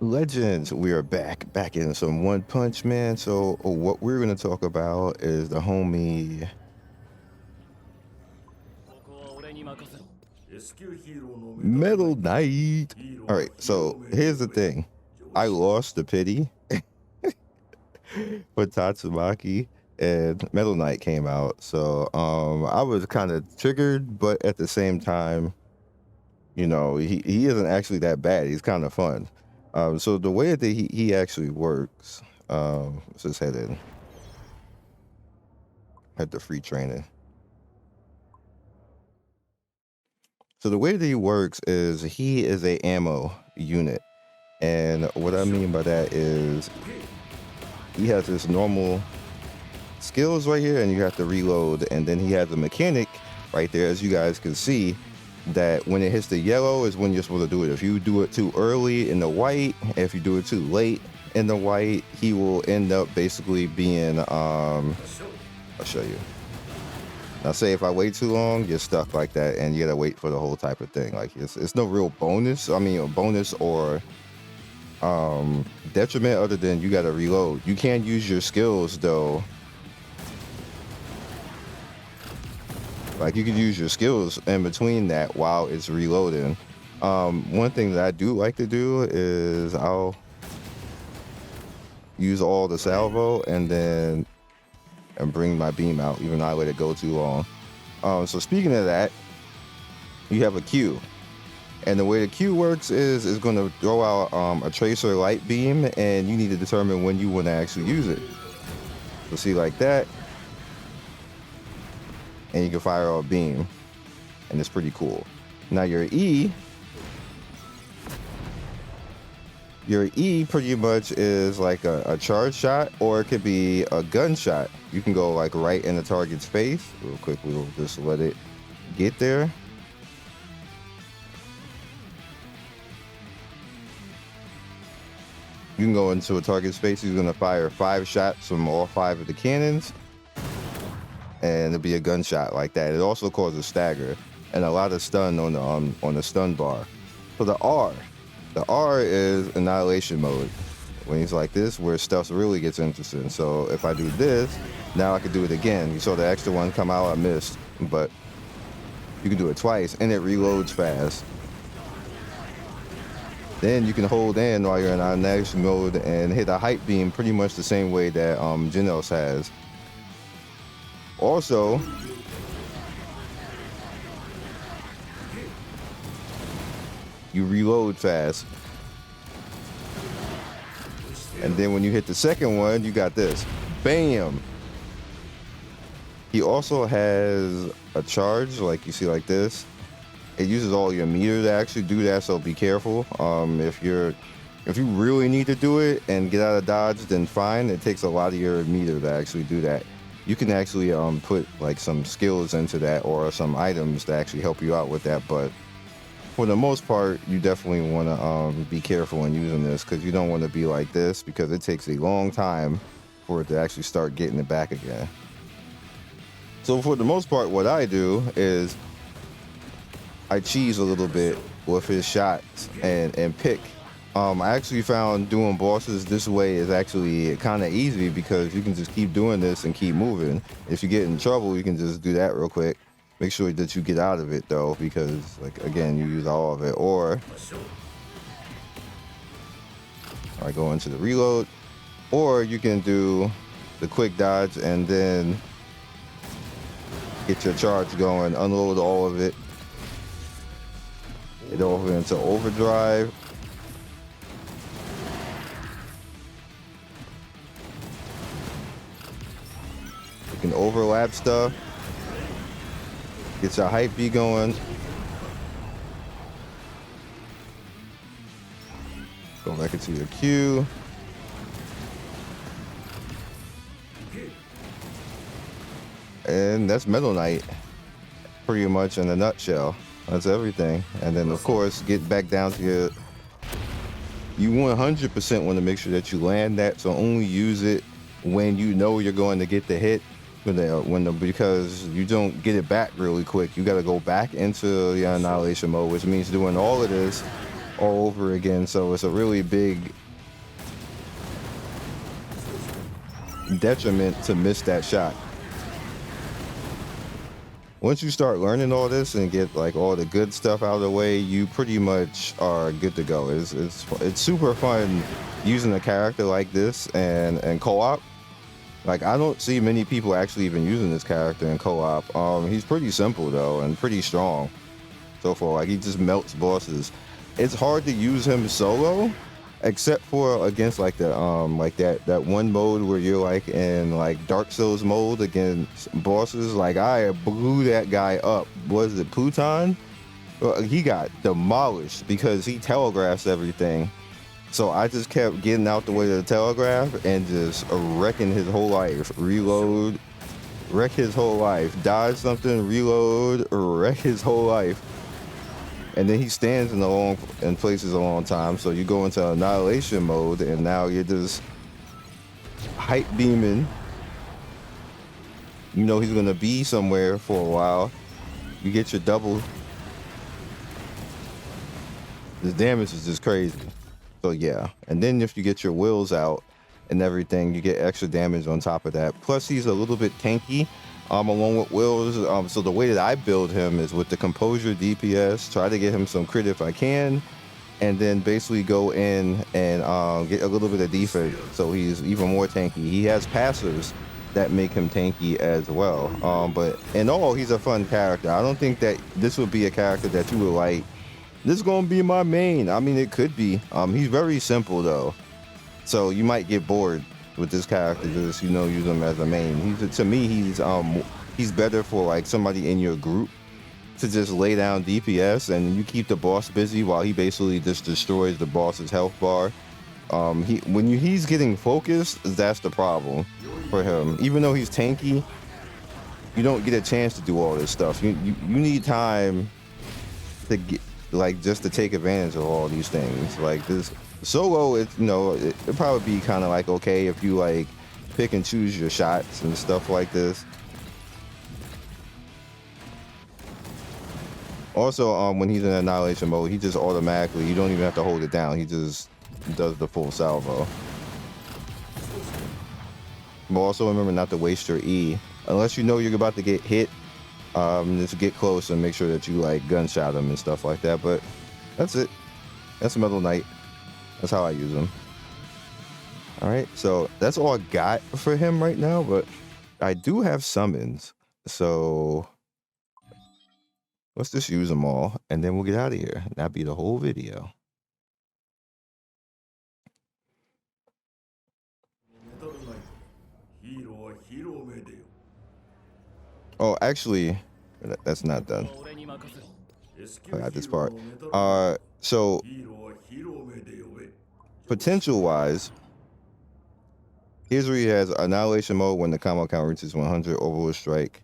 Legends, we are back in some One Punch Man. So what we're going to talk about is the homie Metal Knight. All right, so here's the thing. I lost the pity for Tatsumaki and Metal Knight came out. So I was kind of triggered, but at the same time, you know, he isn't actually that bad. He's kind of fun. So the way that he actually works, let's just head in. Had the free training. So the way that he works is he is a ammo unit. And what I mean by that is he has this normal skills right here and you have to reload. And then he has a mechanic right there, as you guys can see, that when it hits the yellow is when you're supposed to do it. If you do it too early in the white, if you do it too late in the white, he will end up basically being, I'll show you. Now say if I wait too long, you're stuck like that and you gotta wait for the whole type of thing. Like it's no real bonus. I mean, a bonus or detriment other than you gotta reload. You can use your skills though. Like you can use your skills in between that while it's reloading. One thing that I do like to do is I'll use all the salvo and then bring my beam out, even though I let it go too long. So speaking of that, you have a Q. And the way the Q works is it's going to throw out a tracer light beam, and you need to determine when you want to actually use it. So see like that. And you can fire a beam. And it's pretty cool. Now your E pretty much is like a charge shot, or it could be a gunshot. You can go like right in the target's face. Real quick, we'll just let it get there. You can go into a target's face. He's gonna fire 5 shots from all 5 of the cannons, and it'll be a gunshot like that. It also causes stagger and a lot of stun on the stun bar. So the R is annihilation mode. When he's like this, where stuff really gets interesting. So if I do this, now I can do it again. You saw the extra one come out, I missed, but you can do it twice and it reloads fast. Then you can hold in while you're in annihilation mode and hit a hype beam pretty much the same way that Genos has. Also, you reload fast. And then when you hit the second one, you got this. Bam! He also has a charge, like you see like this. It uses all your meter to actually do that, so be careful. If you really need to do it and get out of dodge, then fine. It takes a lot of your meter to actually do that. You can actually put like some skills into that or some items to actually help you out with that, but for the most part, you definitely want to be careful in using this, because you don't want to be like this, because it takes a long time for it to actually start getting it back again. So for the most part, what I do is I cheese a little bit with his shots and pick. I actually found doing bosses this way is actually kind of easy, because you can just keep doing this and keep moving. If you get in trouble, you can just do that real quick. Make sure that you get out of it though, because like again, you use all of it. Or I go into the reload, or you can do the quick dodge and then get your charge going, unload all of it, get over into overdrive. You can overlap stuff. Get your hype beat going. Go back into your queue. And that's Metal Knight, pretty much in a nutshell. That's everything. And then of course, get back down to your, you 100% want to make sure that you land that, so only use it when you know you're going to get the hit. Because you don't get it back really quick. You got to go back into the annihilation mode, which means doing all of this all over again. So it's a really big detriment to miss that shot. Once you start learning all this and get like all the good stuff out of the way, you pretty much are good to go. It's super fun using a character like this and co-op. Like, I don't see many people actually even using this character in co-op. He's pretty simple though and pretty strong so far. Like, he just melts bosses. It's hard to use him solo, except for against like the like that one mode where you're like in like Dark Souls mode against bosses. Like, I blew that guy up. Was it Pluton? He got demolished because he telegraphs everything. So I just kept getting out the way of the telegraph and just wrecking his whole life. Reload, wreck his whole life. Dodge something, reload, wreck his whole life. And then he stands in places a long time. So you go into annihilation mode, and now you're just hype beaming. You know he's gonna be somewhere for a while. You get your double. The damage is just crazy. So yeah, and then if you get your wills out and everything, you get extra damage on top of that. Plus he's a little bit tanky along with wills. So the way that I build him is with the composure DPS, try to get him some crit if I can, and then basically go in and get a little bit of defense so he's even more tanky. He has passives that make him tanky as well. But in all, he's a fun character. I don't think that this would be a character that you would like, this is gonna be my main. I mean, it could be. He's very simple though, so you might get bored with this character just, you know, use him as a main. To me, he's better for like somebody in your group to just lay down DPS and you keep the boss busy while he basically just destroys the boss's health bar. He's getting focused, that's the problem for him. Even though he's tanky, you don't get a chance to do all this stuff. You need time to get, like, just to take advantage of all these things. Like this solo, it's, you know, it'd probably be kind of like okay if you like pick and choose your shots and stuff like this. Also, when he's in annihilation mode, he just automatically, you don't even have to hold it down, he just does the full salvo. But also remember not to waste your E unless you know you're about to get hit. Just get close and make sure that you like gunshot him and stuff like that. But that's it. That's Metal Knight. That's how I use him. All right, so that's all I got for him right now, but I do have summons, so let's just use them all and then we'll get out of here. That'll be the whole video. Oh, actually, that's not done. I got this part. So potential wise, here's where he has annihilation mode when the combo count reaches 100, overload strike,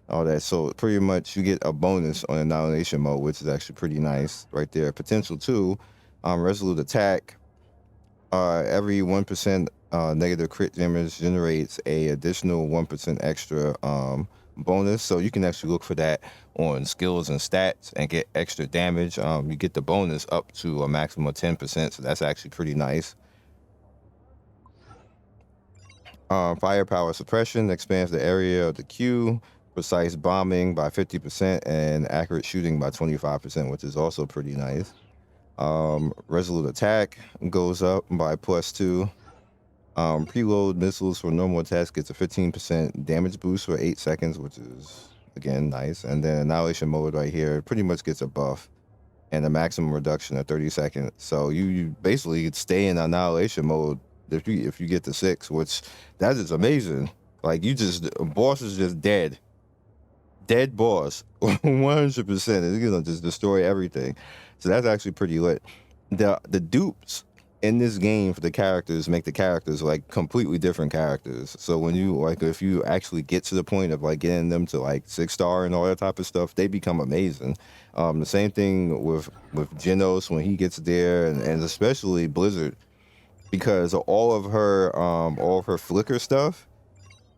all that. So pretty much you get a bonus on annihilation mode, which is actually pretty nice right there. Potential 2, resolute attack. Every 1% negative crit damage generates a additional 1% extra bonus, so you can actually look for that on skills and stats and get extra damage. You get the bonus up to a maximum of 10%, so that's actually pretty nice. Firepower suppression expands the area of the Q, precise bombing by 50% and accurate shooting by 25%, which is also pretty nice. Resolute attack goes up by +2. Preload missiles for normal attacks gets a 15% damage boost for 8 seconds, which is again nice. And then annihilation mode right here pretty much gets a buff and a maximum reduction of 30 seconds. So you basically stay in annihilation mode if you get to 6, which that is amazing. Like, boss is just dead boss 100%. It's gonna just destroy everything. So that's actually pretty lit. The dupes in this game for the characters make the characters like completely different characters. So when you like, if you actually get to the point of like getting them to like 6-star and all that type of stuff, they become amazing. The same thing with Genos when he gets there, and especially Blizzard, because all of her flicker stuff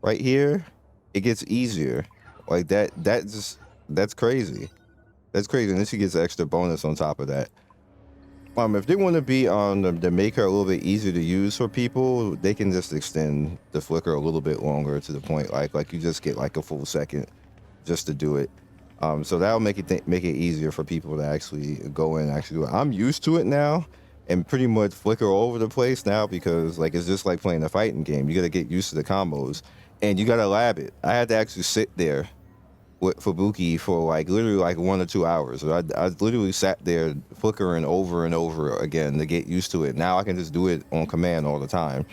right here, it gets easier. Like that's crazy. That's crazy. And then she gets an extra bonus on top of that. If they want to be on to make her a little bit easier to use for people, they can just extend the flicker a little bit longer to the point like you just get like a full second just to do it. So that'll make it easier for people to actually go in and actually do it. I'm used to it now and pretty much flicker all over the place now because like it's just like playing a fighting game. You got to get used to the combos and you got to lab it. I had to actually sit there with Fubuki for like literally like 1 or 2 hours. So I literally sat there flickering over and over again to get used to it. Now I can just do it on command all the time.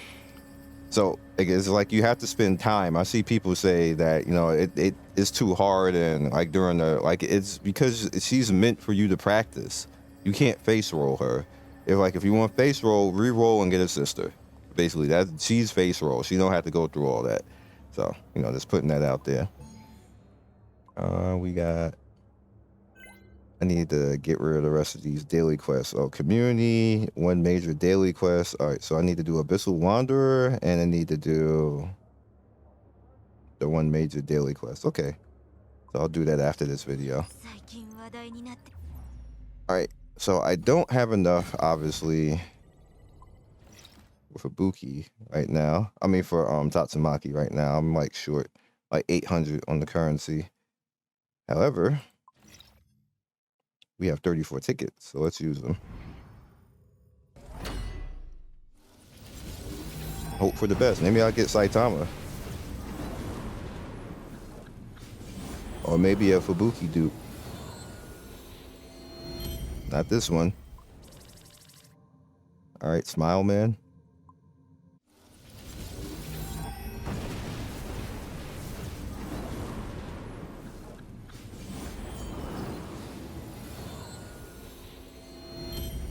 So it's like you have to spend time. I see people say that, you know, it is too hard and like during the like it's because she's meant for you to practice. You can't face roll her. If you want face roll, re-roll and get a sister. Basically, she's face roll. She don't have to go through all that. So, you know, just putting that out there. I need to get rid of the rest of these daily quests. Oh, community, 1 major daily quest. All right, so I need to do Abyssal Wanderer, and I need to do the 1 major daily quest. Okay, so I'll do that after this video. All right, so I don't have enough, obviously, for Fubuki right now. I mean, for Tatsumaki right now. I'm like short, like 800 on the currency. However, we have 34 tickets, so let's use them. Hope for the best. Maybe I'll get Saitama. Or maybe a Fubuki dupe. Not this one. Alright, Smile Man.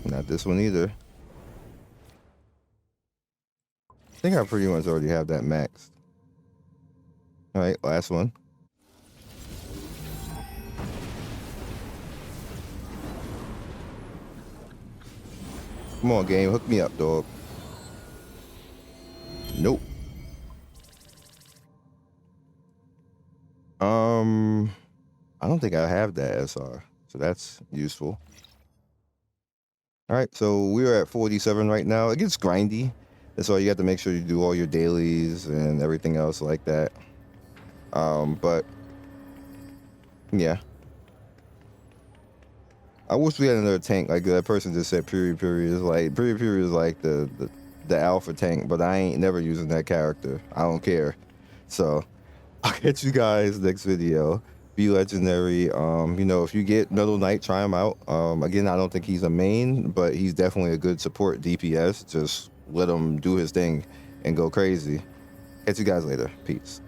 Not this one either. I think I pretty much already have that maxed. Alright, last one. Come on, game. Hook me up, dog. Nope. I don't think I have that SR, so that's useful. All right, so we're at 47 right now. It gets grindy. That's why you have to make sure you do all your dailies and everything else like that. But yeah. I wish we had another tank. Like that person just said Puri is like the alpha tank, but I ain't never using that character. I don't care. So I'll catch you guys next video. Be legendary. You know, if you get Metal Knight, try him out. Again, I don't think he's a main, but he's definitely a good support DPS. Just let him do his thing and go crazy. Catch you guys later. Peace.